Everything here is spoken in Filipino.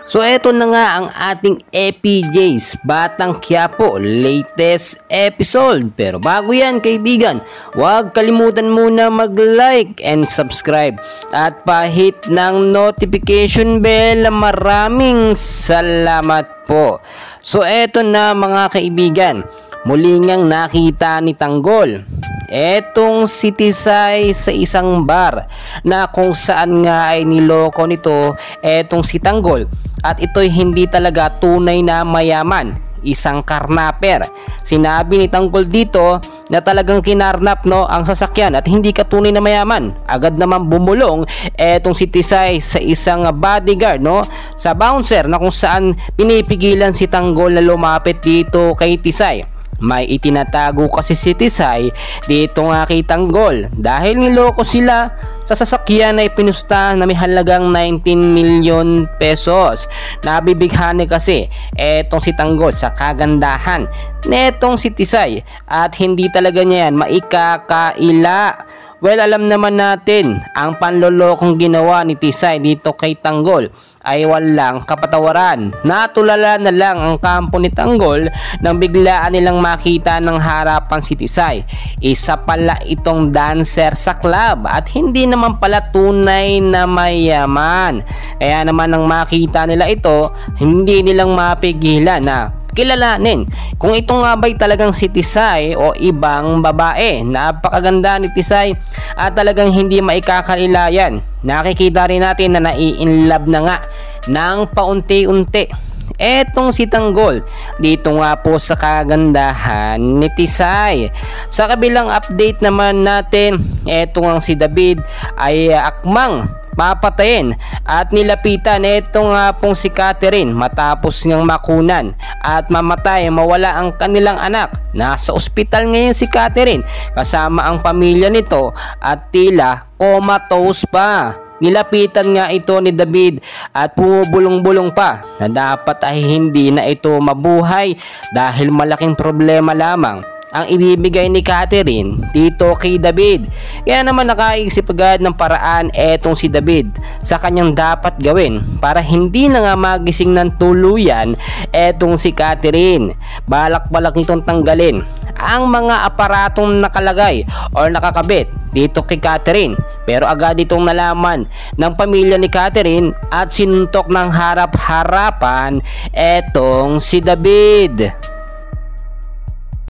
So eto na nga ang ating FPJ's Batang Quiapo latest episode. Pero bago yan kaibigan, huwag kalimutan muna mag-like and subscribe at pa-hit ng notification bell. Maraming salamat po. So eto na mga kaibigan, muli ngang nakita ni Tanggol etong si Tisay sa isang bar na kung saan nga ay niloko nito etong si Tanggol, at ito'y hindi talaga tunay na mayaman, isang karnaper. Sinabi ni Tanggol dito na talagang kinarnap ang sasakyan at hindi ka tunay na mayaman. Agad naman bumulong etong si Tisay sa isang bodyguard sa bouncer na kung saan pinipigilan si Tanggol na lumapit dito kay Tisay. May itinatago kasi si Tisay dito nga kay Tanggol dahil niloko sila sa sasakyan na ipinusta na may halagang 19 million pesos. Nabibighani kasi etong si Tanggol sa kagandahan netong si Tisay at hindi talaga niya yan maikakaila. Well, alam naman natin ang panlolokong ginawa ni Tisay dito kay Tanggol ay walang kapatawaran. Natulala na lang ang kampo ni Tanggol nang biglaan nilang makita ng harapan si Tisay. Isa pala itong dancer sa club at hindi naman pala tunay na mayaman. Kaya naman nang makita nila ito, hindi nilang mapigilan na kilalanin kung ito nga ba'y talagang si Tisay o ibang babae. Napakaganda ni Tisay at talagang hindi maikakailayan. Nakikita rin natin na nai-inlove na nga ng paunti-unti etong si Tanggol dito nga po sa kagandahan ni Tisay. Sa kabilang update naman natin, etong ang si David ay akmang papatayin at nilapitan etong pong si Catherine matapos ngang makunan at mamatay, mawala ang kanilang anak. Nasa ospital ngayon si Catherine kasama ang pamilya nito at tila comatose pa. Nilapitan nga ito ni David at pumubulong-bulong pa na dapat ay hindi na ito mabuhay dahil malaking problema lamang ang ibibigay ni Catherine dito kay David. Kaya naman nakaisip agad ng paraan etong si David sa kanyang dapat gawin para hindi na nga magising ng tuluyan etong si Catherine. Balak-balak nitong tanggalin ang mga aparatong nakalagay or nakakabit dito kay Catherine, pero agad itong nalaman ng pamilya ni Catherine at sinuntok ng harap-harapan etong si David.